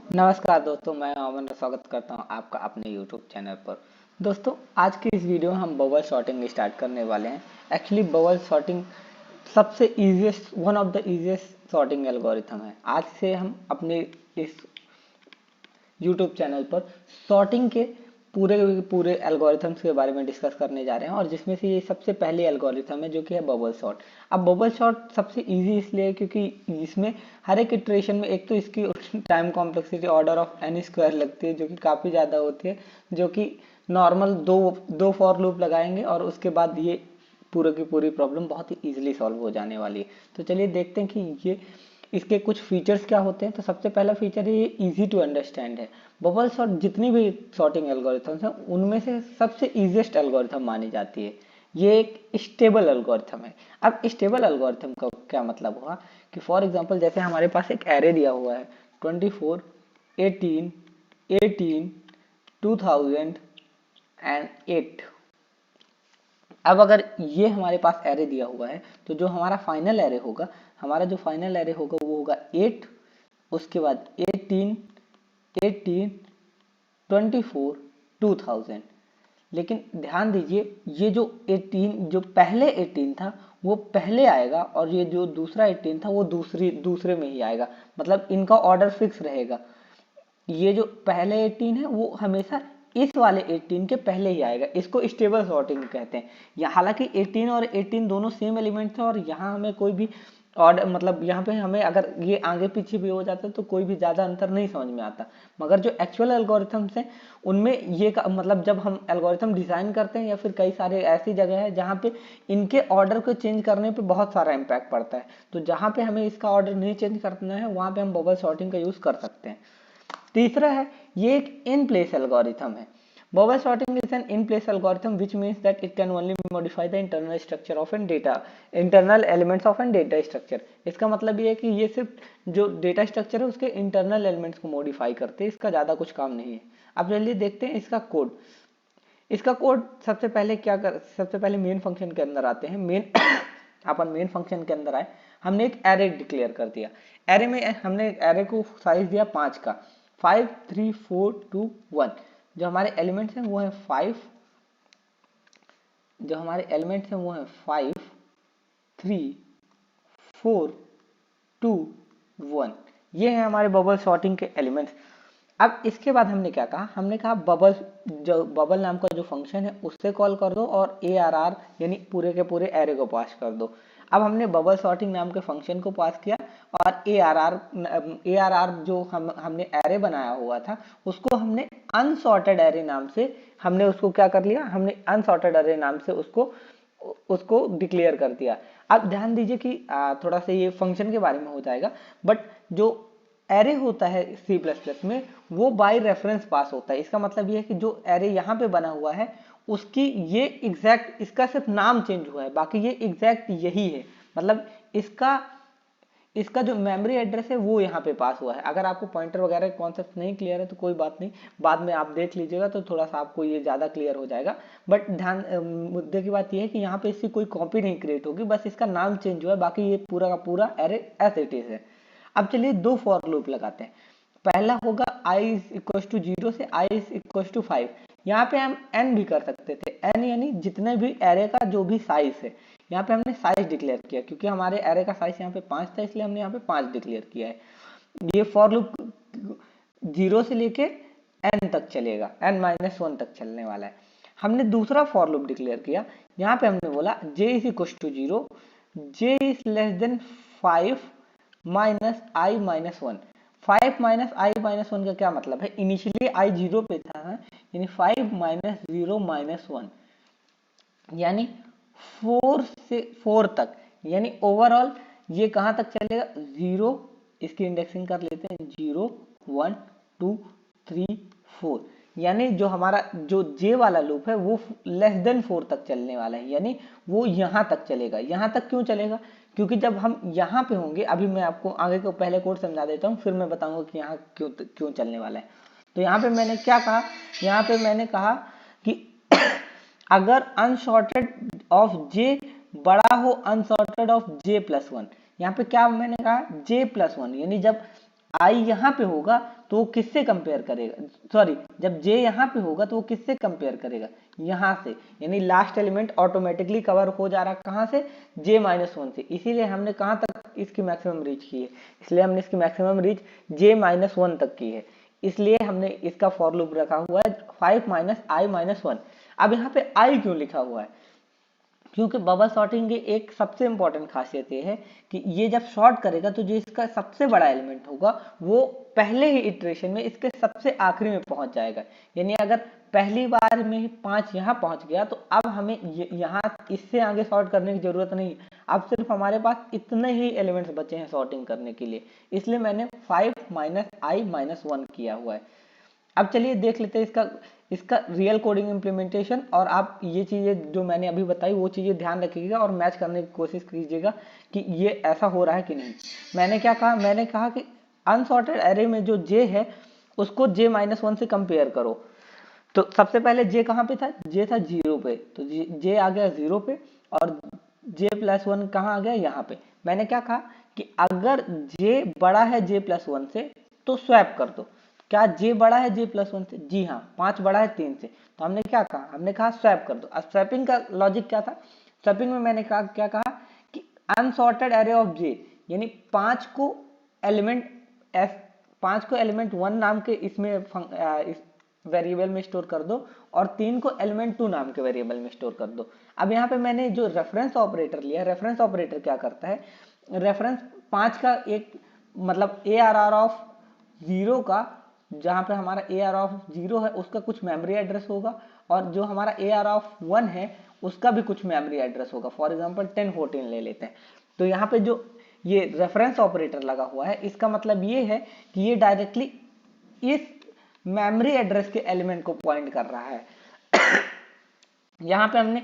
नमस्कार दोस्तों, मैं अमन स्वागत करता हूं आपका अपने YouTube चैनल पर। दोस्तों, आज की इस वीडियो में हम बबल शॉटिंग स्टार्ट करने वाले हैं। एक्चुअली बबल शॉटिंग सबसे easiest one of the easiest sorting algorithm है। आज से हम अपने इस YouTube चैनल पर शॉर्टिंग के पूरे पूरे एल्गोरिथम्स के बारे में डिस्कस करने जा रहे हैं, और जिसमें से ये सबसे पहले एल्गोरिथम है जो कि है बबल शॉट। अब बबल शॉट सबसे इजी इसलिए है क्योंकि इसमें हर एक इटरेशन में एक तो इसकी time complexity order of n square लगती है, जो कि काफ़ी ज़्यादा होती है, जो कि नॉर्मल दो फॉर लूप लगाएंगे और उसके बाद ये पूरे की पूरी प्रॉब्लम बहुत ही इजीली सॉल्व हो जाने वाली है। तो चलिए देखते हैं कि ये इसके कुछ फीचर्स क्या होते हैं। तो सबसे पहला फीचर है ये इजी टू अंडरस्टैंड है। बबल शॉट जितनी भी शॉर्टिंग एल्गोरिथम्स हैं उनमें से सबसे इजीएस्ट एल्गोरिथम मानी जाती है। ये एक स्टेबल एल्गोरिथम है। अब स्टेबल एल्गोरिथम का क्या मतलब हुआ कि फॉर एग्जांपल जैसे हमारे पास एक एरे दिया हुआ है 24, 18, 18, 2000 एंड 8। अब अगर ये हमारे पास एरे दिया हुआ है तो जो हमारा फाइनल एरे होगा, वो होगा 8, उसके बाद 18, 18, 24, 2000। लेकिन ध्यान दीजिए, ये जो 18 जो पहले 18 था वो पहले आएगा, और ये जो दूसरा 18 था वो दूसरे में ही आएगा। मतलब इनका ऑर्डर फिक्स रहेगा। ये जो पहले 18 है वो हमेशा इस वाले 18 के पहले ही आएगा। इसको स्टेबल सॉर्टिंग कहते हैं। या हालांकि 18 और 18 दोनों सेम एलिमेंट थे, और यहाँ हमें कोई भी ऑर्डर मतलब यहाँ पे हमें अगर ये आगे पीछे भी हो जाता तो कोई भी ज़्यादा अंतर नहीं समझ में आता। मगर जो एक्चुअल एल्गोरिथम्स हैं उनमें ये मतलब जब हम एल्गोरिथम डिज़ाइन करते हैं या फिर कई सारे ऐसी जगह है जहाँ पे इनके ऑर्डर को चेंज करने पे बहुत सारा इम्पैक्ट पड़ता है, तो जहाँ पे हमें इसका ऑर्डर नहीं चेंज करना है वहाँ पे हम बबल सॉर्टिंग का यूज़ कर सकते हैं। तीसरा है, ये एक इन प्लेस एल्गोरिथम है। Bubble sorting is an in place algorithm which means that it can only modify the internal structure of an data, internal elements of an data structure. इसका मतलब ये है कि ये सिर्फ जो डेटा स्ट्रक्चर है उसके इंटरनल एलिमेंट्स को मॉडिफाई करते हैं, इसका ज़्यादा कुछ काम नहीं है। अब चलिए देखते हैं इसका कोड। इसका कोड सबसे पहले मेन फंक्शन के अंदर आते हैं। अपन मेन फंक्शन के अंदर आए, हमने एक एरे डिक्लेयर कर दिया। एरे में हमने एरे को साइज दिया 5 का, 5, 3, 4, 2, 1। जो हमारे एलिमेंट्स हैं वो है 5, जो हमारे एलिमेंट्स हैं वो है 5, 3, 4, 2, 1। ये है हमारे बबल सॉर्टिंग के एलिमेंट्स। अब इसके बाद हमने क्या कहा, हमने कहा बबल नाम का जो फंक्शन है उससे कॉल कर दो और ARR यानी पूरे के पूरे एरे को पास कर दो। अब हमने बबल सॉर्टिंग नाम के फंक्शन को पास किया, और ARR जो हमने एरे बनाया हुआ था उसको हमने अनसॉर्टेड एरे नाम से हमने उसको क्या कर लिया, हमने अनसॉर्टेड एरे नाम से उसको उसको डिक्लेयर कर दिया। अब ध्यान दीजिए कि थोड़ा सा ये फंक्शन के बारे में हो जाएगा, बट जो एरे होता है सी प्लस प्लस में वो बाय रेफरेंस पास होता है। इसका मतलब ये है कि जो एरे यहाँ पे बना हुआ है उसकी ये एग्जैक्ट, इसका सिर्फ नाम चेंज हुआ है, बाकी ये एग्जैक्ट यही है। मतलब इसका इसका जो मेमोरी एड्रेस है वो यहाँ पे पास हुआ है। अगर आपको पॉइंटर वगैरह कॉन्सेप्ट नहीं क्लियर है तो कोई बात नहीं, बाद में आप देख लीजिएगा तो थोड़ा सा आपको ये ज़्यादा क्लियर हो जाएगा। बट ध्यान मुद्दे की बात ये है कि यहाँ पे इसकी कोई कॉपी नहीं क्रिएट होगी, बस इसका नाम चेंज हुआ है, बाकी ये पूरा का पूरा एरे एज इट इज है। अब चलिए दो फॉर लूप लगाते हैं। पहला होगा i इक्वल्स टू 0 से i इक्वल्स टू 5। यहाँ पे हम n भी कर सकते थे, n यानी जितने भी एरे का जो भी साइज है। यहाँ पे हमने साइज डिक्लेयर किया क्योंकि हमारे एरे का साइज यहाँ पे 5 था, इसलिए हमने यहाँ पे 5 डिक्लेयर किया है। ये फॉर लूप 0 से लेके n तक चलेगा, n-1 तक चलने वाला है। हमने दूसरा फॉर लूप डिक्लेयर किया, यहाँ पे हमने बोला j is equal to 0, j is less than 5 minus i minus 1। 5 minus i minus 1 का क्या मतलब है, इनिशियली आई 0 पे था यानी 5 माइनस 0 माइनस 1 यानी 4 से 4 तक, यानी ओवरऑल ये कहाँ तक चलेगा 0। इसकी इंडेक्सिंग कर लेते हैं 0, 1, 2, 3, 4। यानी जो हमारा जो जे वाला लूप है वो लेस देन 4 तक चलने वाला है, यानी वो यहाँ तक चलेगा। यहाँ तक क्यों चलेगा, क्योंकि जब हम यहाँ पे होंगे, अभी मैं आपको आगे को पहले कोड समझा देता हूँ फिर मैं बताऊंगा कि यहाँ क्यों चलने वाला है। तो यहाँ पे मैंने क्या कहा, यहाँ पे मैंने कहा कि अगर अनसॉर्टेड ऑफ जे बड़ा हो अनसॉर्टेड ऑफ जे प्लस 1, यहाँ पे क्या मैंने कहा j प्लस 1, यानी जब आई यहाँ पे होगा तो वो किससे कंपेयर करेगा, सॉरी जब जे यहाँ पे होगा तो वो किससे कंपेयर करेगा, यहाँ से, यानी लास्ट एलिमेंट ऑटोमेटिकली कवर हो जा रहा कहाँ से, j-1 से। इसीलिए हमने कहाँ तक इसकी मैक्सिमम रीच की है, इसलिए हमने इसकी मैक्सिमम रीच j-1 तक की है, इसलिए हमने इसका फॉर लूप रखा हुआ है 5 - i-1। अब यहाँ पे i क्यों लिखा हुआ है, क्योंकि बबल सॉर्टिंग की एक सबसे इंपॉर्टेंट खासियत ये है कि ये जब शॉर्ट करेगा तो जो इसका सबसे बड़ा एलिमेंट होगा वो पहले ही इटरेशन में इसके सबसे आखिरी में पहुंच जाएगा। यानी अगर पहली बार में ही 5 यहाँ पहुंच गया तो अब हमें यहाँ इससे आगे सॉर्ट करने की जरूरत नहीं, अब सिर्फ हमारे पास इतने ही एलिमेंट्स बचे हैं सॉर्टिंग करने के लिए, इसलिए मैंने 5 - i-1 किया हुआ है। अब चलिए देख लेते हैं इसका रियल कोडिंग इम्प्लीमेंटेशन, और आप ये चीज़ें जो मैंने अभी बताई वो चीज़ें ध्यान रखिएगा और मैच करने की कोशिश कीजिएगा कि ये ऐसा हो रहा है कि नहीं। मैंने क्या कहा, मैंने कहा कि अनसॉर्टेड एरे में जो जे है उसको j-1 से कंपेयर करो। तो सबसे पहले जे कहाँ पे था, जे था 0 पे, तो जे आ गया 0 पे, और j+1 कहाँ आ गया, यहाँ पे। मैंने क्या कहा कि अगर जे बड़ा है j+1 से तो स्वैप कर दो। क्या j बड़ा है j+1 से, जी हाँ, 5 बड़ा है 3 से, तो हमने क्या कहा, हमने कहा स्वैप कर दो। अब स्वैपिंग का लॉजिक क्या था, स्वैपिंग में मैंने कहा क्या कहा कि अनसॉर्टेड एरे ऑफ j, यानी 5 को एलिमेंट 1 नाम के इसमें इस वेरिएबल में स्टोर कर दो और 3 को एलिमेंट 2 नाम के वेरिएबल में स्टोर कर दो। अब यहाँ पे मैंने जो रेफरेंस ऑपरेटर लिया, रेफरेंस ऑपरेटर क्या करता है, रेफरेंस 5 का एक मतलब ARR ऑफ 0 का, जहाँ पे हमारा AR ऑफ 0 है उसका कुछ मेमोरी एड्रेस होगा, और जो हमारा AR ऑफ 1 है उसका भी कुछ मेमोरी एड्रेस होगा। फॉर एग्जांपल 1014 ले लेते हैं, तो यहाँ पे जो ये रेफरेंस ऑपरेटर लगा हुआ है इसका मतलब ये है कि ये डायरेक्टली इस मेमोरी एड्रेस के एलिमेंट को पॉइंट कर रहा है। यहाँ पे हमने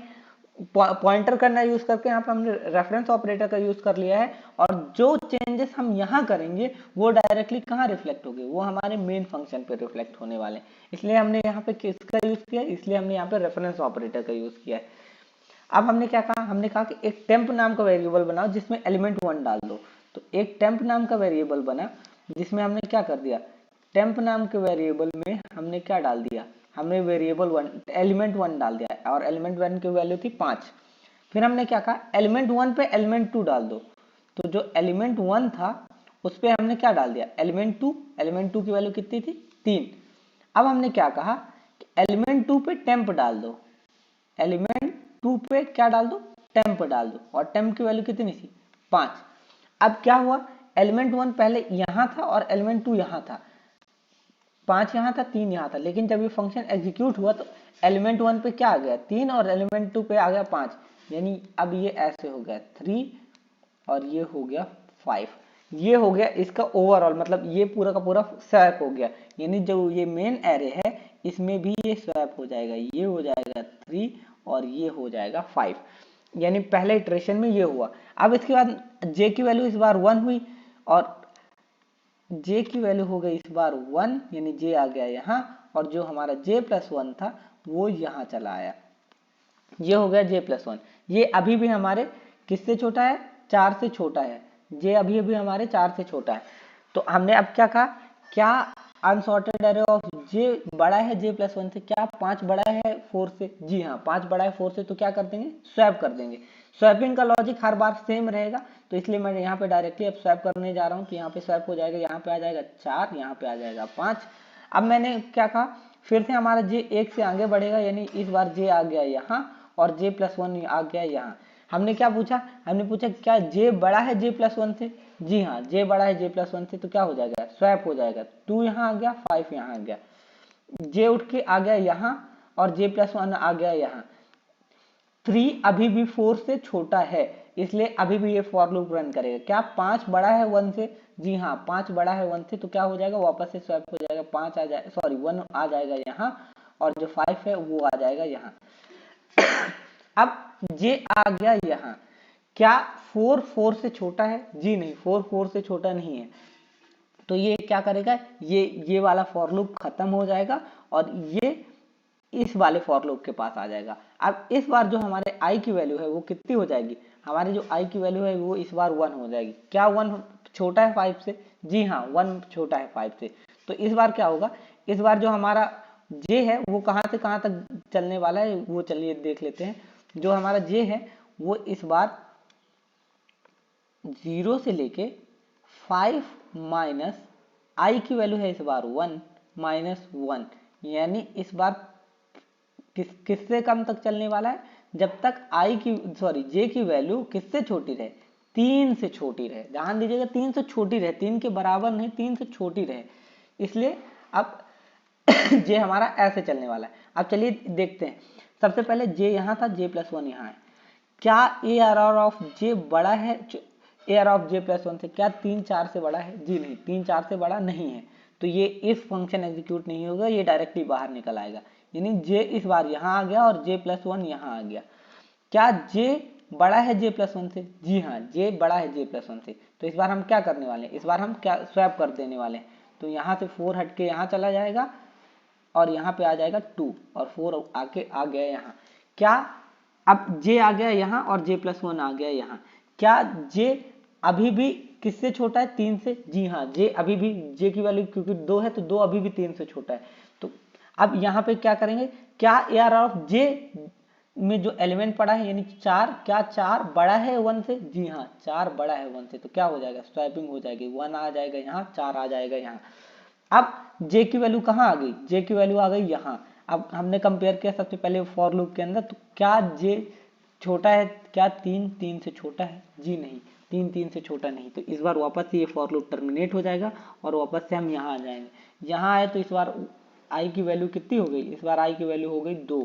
पॉइंटर करना यूज करके यहाँ पे हमने रेफरेंस ऑपरेटर का यूज कर लिया है, और जो चेंजेस हम यहाँ करेंगे वो डायरेक्टली कहाँ रिफ्लेक्ट होंगे, वो हमारे मेन फंक्शन पे रिफ्लेक्ट होने वाले हैं। इसलिए हमने यहाँ पे किसका यूज किया, इसलिए हमने यहाँ पे रेफरेंस ऑपरेटर का यूज किया है। अब हमने क्या कहा, हमने कहा कि एक टेम्प नाम का वेरिएबल बनाओ जिसमें एलिमेंट 1 डाल दो। तो एक टेम्प नाम का वेरिएबल बना जिसमें हमने क्या कर दिया, टेम्प नाम के वेरिएबल में हमने क्या डाल दिया, हमने वेरिएबल 1 एलिमेंट 1 डाल दिया, और एलिमेंट 1 की वैल्यू थी 5। फिर हमने क्या कहा, एलिमेंट 1 पे एलिमेंट 2 डाल दो। तो जो एलिमेंट 1 था उस पे हमने क्या डाल दिया, एलिमेंट 2, एलिमेंट 2 की वैल्यू कितनी थी, 3। अब हमने क्या कहा कि एलिमेंट 2 पे टेम्प डाल दो, एलिमेंट 2 पे क्या डाल दो, टेम्प डाल दो, और टेम्प की वैल्यू कितनी थी, 5। अब क्या हुआ, एलिमेंट 1 पहले यहाँ था और एलिमेंट 2 यहाँ था, 5 यहाँ था 3 यहाँ था, लेकिन जब ये फंक्शन एग्जीक्यूट हुआ तो एलिमेंट 1 पे क्या आ गया, 3, और एलिमेंट 2 पे आ गया 5। यानी अब ये ऐसे हो गया 3 और ये हो गया 5। ये हो गया इसका ओवरऑल, मतलब ये पूरा का पूरा स्वैप हो गया। यानी जो ये मेन एरे है इसमें भी ये स्वैप हो जाएगा, ये हो जाएगा 3 और ये हो जाएगा 5। यानी पहले इटरेशन में ये हुआ। अब इसके बाद j की वैल्यू इस बार 1 हुई, और j की वैल्यू हो गई इस बार 1, यानी j आ गया यहाँ, और जो हमारा j+1 था वो यहाँ चला आया, ये हो गया j+1। ये अभी भी हमारे किससे छोटा है, 4 से छोटा है, j अभी भी हमारे 4 से छोटा है। तो हमने अब क्या कहा, क्या अनसॉर्टेड एरे ऑफ j बड़ा है j+1 से, क्या 5 बड़ा है 4 से, जी हाँ 5 बड़ा है 4 से, तो क्या कर देंगे, स्वैप कर देंगे। स्वैपिंग का लॉजिक हर बार सेम रहेगा, तो इसलिए मैं यहाँ पे डायरेक्टली अब स्वैप करने जा रहा हूँ। तो यहाँ पे स्वैप हो जाएगा, यहाँ पे आ जाएगा 4, यहाँ पे आ जाएगा 5। अब मैंने क्या कहा, फिर से हमारा j 1 से आगे बढ़ेगा, यानी इस बार j आ गया यहाँ और j+1 आ गया यहाँ। हमने क्या पूछा, हमने पूछा क्या j बड़ा है j+1 से, जी हाँ j बड़ा है j+1 से, तो क्या हो जाएगा, स्वैप हो जाएगा, 2 यहाँ आ गया 5 यहाँ आ गया, j उठ के आ गया यहाँ और j+1 आ गया यहाँ। 3 अभी भी 4 से छोटा है, इसलिए अभी भी ये फॉर लूप रन करेगा। क्या 5 बड़ा है 1 से, जी हाँ 5 बड़ा है 1 से, तो क्या हो जाएगा, वापस से स्वैप हो जाएगा, 5 आ जाए, सॉरी 1 आ जाएगा यहाँ, और जो 5 है वो आ जाएगा यहाँ। अब j आ गया यहाँ, क्या 4 4 से छोटा है, जी नहीं 4 4 से छोटा नहीं है, तो ये क्या करेगा, ये वाला फॉर लूप खत्म हो जाएगा और ये इस वाले फॉर लूप के पास आ जाएगा। अब इस बार जो हमारे i की वैल्यू है वो कितनी हो जाएगी, हमारी जो i की वैल्यू है वो इस बार 1 हो जाएगी। क्या 1 छोटा है 5 से? जी हाँ, 1 छोटा है 5 से। तो इस बार क्या होगा, इस बार जो हमारा जे है वो कहाँ से कहाँ तक चलने वाला है वो चलिए देख लेते हैं। जो हमारा जे है वो इस बार 0 से लेके 5 माइनस आई की वैल्यू है इस बार 1 माइनस 1, यानी इस बार किससे कम तक चलने वाला है, जब तक जे की वैल्यू किससे छोटी रहे, 3 से छोटी रहे। ध्यान दीजिएगा, 3 से छोटी रहे, 3 के बराबर नहीं, 3 से छोटी रहे। इसलिए अब जे हमारा ऐसे चलने वाला है। अब चलिए देखते हैं, सबसे पहले जे यहाँ था, जे प्लस 1 यहाँ है। क्या ए आर ऑफ जे बड़ा है A R of J plus 1 से? क्या 3 4 से बड़ा है? जी नहीं, 3 4 से बड़ा नहीं है। तो ये इफ फंक्शन एग्जीक्यूट नहीं होगा, ये डायरेक्टली बाहर निकल आएगा। यानी जे इस बार यहाँ आ गया और जे प्लस 1 यहाँ आ गया। क्या जे बड़ा है जे प्लस 1 से? जी हाँ, जे बड़ा है जे प्लस 1 से। तो इस बार हम क्या करने वाले हैं, इस बार हम क्या स्वैप कर देने वाले हैं। तो यहाँ से 4 हट के यहाँ चला जाएगा और यहाँ पे आ जाएगा 2 और 4 आके आ गया यहाँ। क्या अब जे आ गया यहाँ और जे प्लस 1 आ गया यहाँ। क्या जे अभी भी किससे छोटा है, 3 से? जी हाँ, जे अभी भी, जे की वैल्यू क्योंकि 2 है तो 2 अभी भी 3 से छोटा है। तो अब यहाँ पे क्या करेंगे, क्या ए आर ऑफ जे में जो एलिमेंट पड़ा है यानी 4, क्या 4 बड़ा है 1 से? जी हाँ, 4 बड़ा है 1 से। तो क्या हो जाएगा, स्वैपिंग हो जाएगी, 1 आ जाएगा यहाँ, 4 आ जाएगा यहाँ। अब जे की वैल्यू कहाँ आ गई, जे की वैल्यू आ गई यहाँ। अब हमने कंपेयर किया सबसे पहले फॉर लूप के अंदर, तो क्या जे छोटा है, क्या 3 3 से छोटा है? जी नहीं, 3 3 से छोटा नहीं। तो इस बार वापस से ये फॉर लूप टर्मिनेट हो जाएगा और वापस से हम यहाँ आ जाएंगे। यहाँ आए तो इस बार आई की वैल्यू कितनी हो गई, इस बार आई की वैल्यू हो गई 2।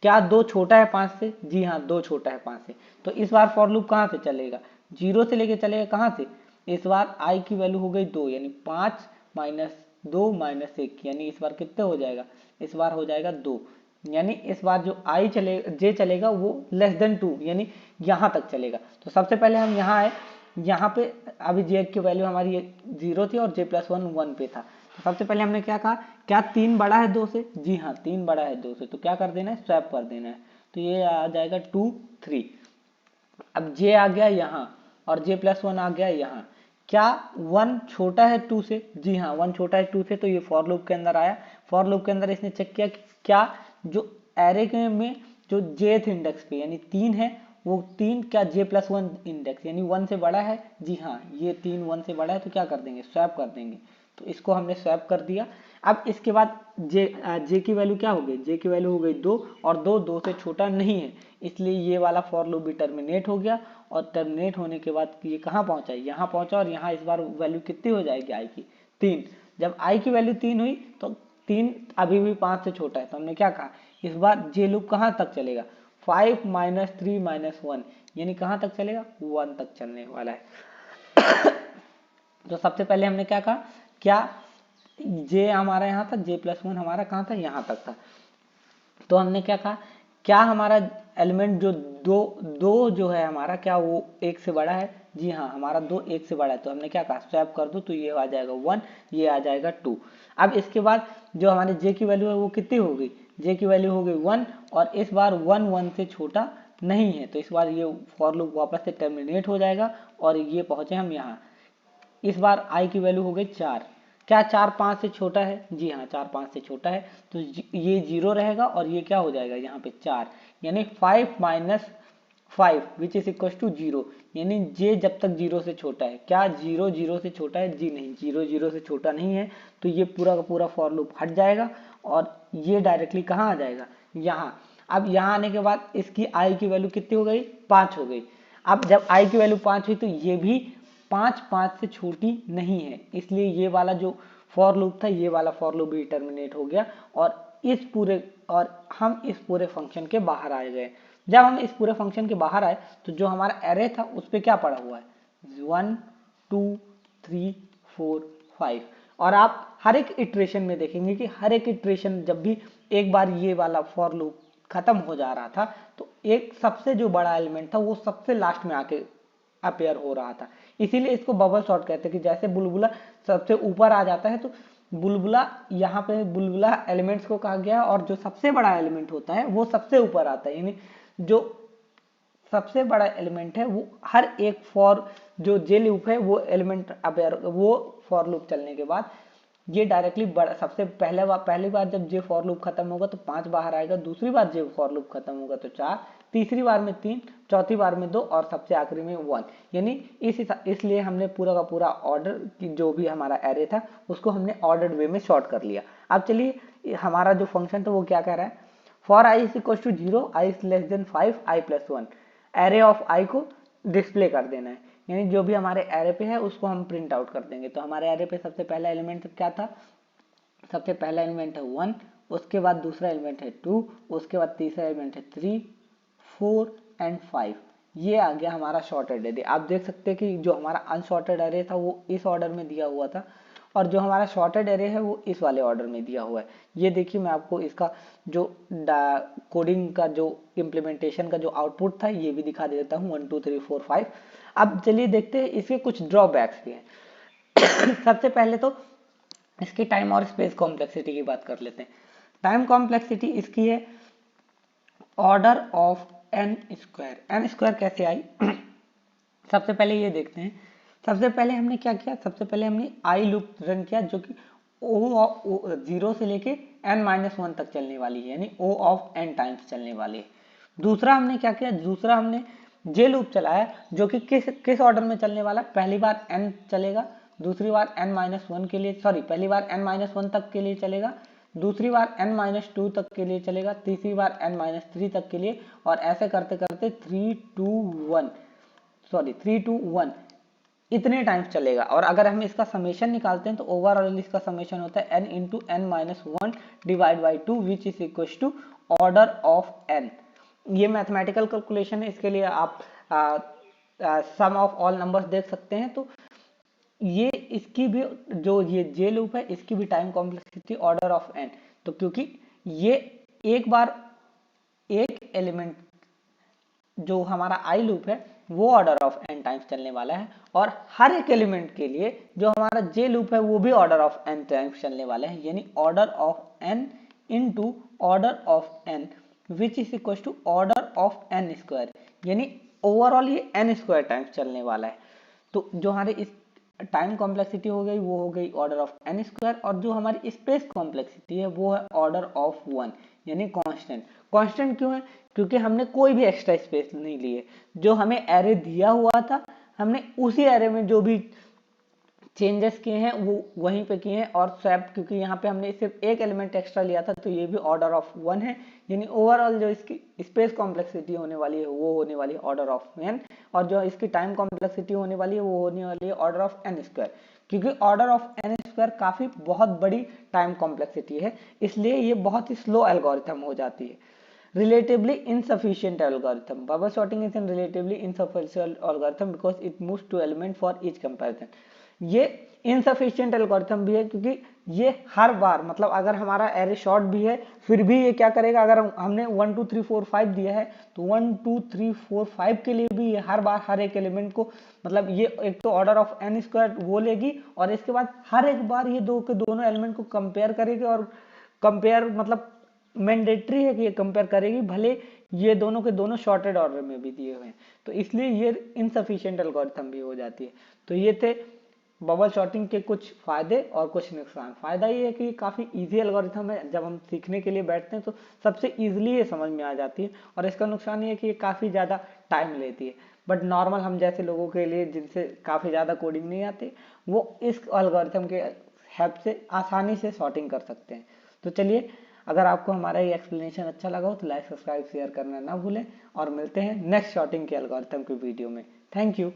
क्या 2 छोटा है 5 से? जी हाँ, 2 छोटा है 5 से। तो इस बार फॉर लूप कहाँ से चलेगा, 0 से लेके चलेगा कहाँ से? इस बार आई की वैल्यू हो गई 2, यानी 5 माइनस 2 माइनस 1, यानी इस बार कितने हो जाएगा, इस बार हो जाएगा 2। यानी इस बार जो आई चलेगा, जे चलेगा वो लेस देन 2, यानी यहाँ तक चलेगा। तो सबसे पहले हम यहाँ आए, यहाँ पे अभी जे की वैल्यू हमारी 0 थी और जे प्लस 1 1 पे था। तो सबसे पहले हमने क्या कहा, क्या 3 बड़ा है 2 से? जी हाँ, 3 बड़ा है 2 से। तो क्या कर देना है, स्वैप कर देना है। तो ये आ जाएगा 2 3। अब जे आ गया यहाँ और जे प्लस 1 आ गया यहाँ। क्या 1 छोटा है 2 से? जी हाँ, 1 छोटा है 2 से। तो ये फॉर लूप के अंदर आया। फॉर लूप के अंदर इसने चेक किया कि क्या जो एरे में जो जेथ इंडेक्स पे यानी 3 है, वो 3 क्या जे प्लस 1 इंडेक्स यानी 1 से बड़ा है? जी हाँ, ये 3 1 से बड़ा है। तो क्या कर देंगे, स्वैप कर देंगे। तो इसको हमने स्वैप कर दिया। अब इसके बाद जे की वैल्यू क्या हो गई, जे की वैल्यू हो गई 2 और 2 से छोटा नहीं है, इसलिए ये वाला फॉर लूप भी टर्मिनेट हो गया। और टर्मिनेट होने के बाद ये कहाँ पहुंचा, यहाँ पहुंचा और यहाँ इस बार वैल्यू कितनी हो जाएगी आई की, 3। जब आई की वैल्यू 3 हुई तो 3 अभी भी 5 से छोटा है। तो हमने क्या कहा, इस बार जे लूप कहाँ तक चलेगा, 5 माइनस 3 माइनस 1, यानी कहाँ तक चलेगा, 1 तक चलने वाला है। तो सबसे पहले हमने क्या कहा, क्या जे हमारा यहाँ था, जे प्लस 1 हमारा कहाँ था, यहाँ तक था। तो हमने क्या कहा, क्या हमारा एलिमेंट जो दो जो है हमारा, क्या वो 1 से बड़ा है? जी हाँ, हमारा 2 1 से बड़ा है। तो हमने क्या कहा, स्वैप कर दो। तो ये आ जाएगा 1, ये आ जाएगा 2। अब इसके बाद जो हमारे जे की वैल्यू है वो कितनी हो गई, जे की वैल्यू हो गई 1 और इस बार 1 1 से छोटा नहीं है। तो इस बार ये फॉर लूप वापस से टर्मिनेट हो जाएगा और ये पहुंचे हम यहाँ। इस बार आई की वैल्यू हो गई 4। क्या 4 5 से छोटा है? जी हाँ, 4 5 से छोटा है। तो ये 0 रहेगा और ये क्या हो जाएगा यहाँ पे 4, यानी 5 minus 5 which is equal to 0, यानी जे जब तक 0 से छोटा है। क्या 0 0 से छोटा है? जी नहीं, 0 0 से छोटा नहीं है। तो ये पूरा का पूरा फॉर लूप हट जाएगा और ये डायरेक्टली कहाँ आ जाएगा, यहाँ। अब यहाँ आने के बाद इसकी आई की वैल्यू कितनी हो गई, 5 हो गई। अब जब आई की वैल्यू 5 हुई तो ये भी 5 5 से छोटी नहीं है, इसलिए ये वाला जो फॉर लूप था, ये वाला फॉर लूप भी टर्मिनेट हो गया और हम इस पूरे फंक्शन के बाहर आ गए। जब हम इस पूरे फंक्शन के बाहर आए तो जो हमारा एरे था उस पर क्या पड़ा हुआ है, 1 2 3 4 5। और आप हर एक इटरेशन में देखेंगे कि हर एक इटरेशन जब भी एक बार ये वाला फॉर लूप खत्म हो जा रहा था तो एक सबसे जो बड़ा एलिमेंट था वो सबसे लास्ट में आके अपेयर हो रहा था। इसीलिए इसको बबल शॉट कहते हैं कि जैसे बुलबुला सबसे ऊपर आ जाता है तो बुलबुला, यहाँ पे बुलबुला एलिमेंट्स को कहा गया और जो सबसे बड़ा एलिमेंट होता है वो सबसे ऊपर आता है, यानी जो सबसे बड़ा एलिमेंट है वो हर एक फॉर जो जे लूप है वो एलिमेंट वो फॉर लूप चलने के बाद ये डायरेक्टली सबसे पहली बार जब जे फॉर लूप खत्म होगा तो 5 बाहर आएगा, दूसरी बार जे फॉर लूप खत्म होगा तो 4, तीसरी बार में 3, चौथी बार में 2 और सबसे आखिरी में 1। यानी इसलिए हमने पूरा का पूरा ऑर्डर की जो भी हमारा एरे था उसको हमने ऑर्डर्ड वे में शॉर्ट कर लिया। अब चलिए हमारा जो फंक्शन था वो क्या कह रहा है, for i is equal to 0, i is less than 5, i plus 1 array of i को डिस्प्ले कर देना है, यानी जो भी हमारे एरे पे है उसको हम प्रिंट आउट कर देंगे। तो हमारे एरे पे सबसे पहला एलिमेंट क्या था, सबसे पहला एलिमेंट है 1, उसके बाद दूसरा एलिमेंट है 2, उसके बाद तीसरा एलिमेंट है 3, 4 एंड 5। ये आ गया हमारा शॉर्टेड एरे। आप देख सकते हैं कि जो हमारा अनशॉर्टेड एरे था वो इस ऑर्डर में दिया हुआ था और जो हमारा शॉर्टेड एरे है वो इस वाले ऑर्डर में दिया हुआ है। ये देखिए मैं आपको इसका जो कोडिंग का जो इम्प्लीमेंटेशन का जो आउटपुट था ये भी दिखा देता हूँ 1 2 3 4 5। अब चलिए देखते हैं इसके कुछ ड्रॉबैक्स भी हैं। सबसे पहले तो इसकी टाइम और स्पेस कॉम्प्लेक्सिटी की बात कर लेते हैं। टाइम कॉम्प्लेक्सिटी इसकी है order of n square. N square कैसे आई सबसे पहले ये देखते हैं। सबसे पहले हमने क्या किया, सबसे पहले हमने आई लूप रन किया जो कि ओ 0 से लेके n-1 तक चलने वाली है, यानी ओ ऑफ n टाइम्स चलने वाली है। दूसरा हमने क्या किया, दूसरा हमने जे लूप चलाया जो कि किस ऑर्डर में चलने वाला, पहली बार n चलेगा, दूसरी बार n-1 के लिए, सॉरी पहली बार n-1 तक के लिए चलेगा, दूसरी बार n-2 तक के लिए चलेगा, तीसरी बार n-3 तक के लिए, और ऐसे करते करते 3 2 1 इतने टाइम्स चलेगा। और अगर हम इसका समेशन निकालते हैं तो ओवरऑल इसका समेशन होता है n into n-1 divide by 2 which is equal to order of n। ये मैथमेटिकल कैलकुलेशन है, इसके लिए आप सम ऑफ ऑल नंबर्स देख सकते हैं। तो ये इसकी भी जो ये जे लूप है इसकी भी time complexity order of n। तो क्योंकि ये एक बार एक एलिमेंट जो हमारा आई लूप है वो ऑर्डर ऑफ n टाइम्स चलने वाला है, और हर एक एलिमेंट के लिए जो हमारा जे लूप है वो भी ऑर्डर ऑफ n टाइम्स चलने वाला है, यानी order of n into order of n which is equal to order of n square, यानी ओवरऑल ये n स्क्वायर टाइम्स चलने वाला है। तो जो हमारे इस टाइम कॉम्प्लेक्सिटी हो गई वो हो गई ऑर्डर ऑफ n स्क्वायर, और जो हमारी स्पेस कॉम्प्लेक्सिटी है वो है ऑर्डर ऑफ 1, यानी कांस्टेंट। कांस्टेंट क्यों है, क्योंकि हमने कोई भी एक्स्ट्रा स्पेस नहीं लिए, जो हमें एरे दिया हुआ था हमने उसी एरे में जो भी चेंजेस किए हैं वो वहीं पे किए हैं, और स्वैप क्योंकि यहाँ पे हमने सिर्फ एक एलिमेंट एक्स्ट्रा लिया था तो ये भी ऑर्डर ऑफ 1 है, यानी ओवरऑल जो इसकी स्पेस कॉम्प्लेक्सिटी होने वाली है वो होने वाली है ऑर्डर ऑफ n, और जो इसकी टाइम कॉम्प्लेक्सिटी होने वाली है वो होने वाली है ऑर्डर ऑफ n स्क्वायर। क्योंकि ऑर्डर ऑफ n स्क्वायर काफी बहुत बड़ी टाइम कॉम्प्लेक्सिटी है, इसलिए ये बहुत ही स्लो एल्गोरिथम हो जाती है। Relatively insufficient algorithm. Bubble sorting is a relatively insufficient algorithm because it moves two elements for each comparison. ये insufficient algorithm भी है क्योंकि ये हर बार मतलब अगर हमारा एरे शॉर्ट भी है फिर भी ये क्या करेगा, अगर हमने 1 2 3 4 5 दिया है तो 1 2 3 4 5 के लिए भी ये हर बार हर एक एलिमेंट को मतलब ये एक तो ऑर्डर ऑफ n स्क्वायर वो लेगी, और इसके बाद हर एक बार ये दो के दोनों एलिमेंट को कंपेयर करेगी, और कंपेयर मतलब मैंडेटरी है कि ये कंपेयर करेगी भले ये दोनों के दोनों शॉर्टेड ऑर्डर में भी दिए हुए हैं, तो इसलिए ये इनसफिशिएंट एल्गोरिथम भी हो जाती है। तो ये थे बबल शॉर्टिंग के कुछ फायदे और कुछ नुकसान। फायदा ये है कि काफ़ी इजी एल्गोरिथम है, जब हम सीखने के लिए बैठते हैं तो सबसे ईजिली ये समझ में आ जाती है, और इसका नुकसान ये है कि ये काफ़ी ज़्यादा टाइम लेती है। बट नॉर्मल हम जैसे लोगों के लिए जिनसे काफ़ी ज़्यादा कोडिंग नहीं आती वो इस एल्गोरिथम के हेल्प से आसानी से शॉर्टिंग कर सकते हैं। तो चलिए, अगर आपको हमारा ये एक्सप्लेनेशन अच्छा लगा हो तो लाइक सब्सक्राइब शेयर करना ना भूलें, और मिलते हैं नेक्स्ट शॉर्टिंग के एल्गोरिथम के वीडियो में। Thank you.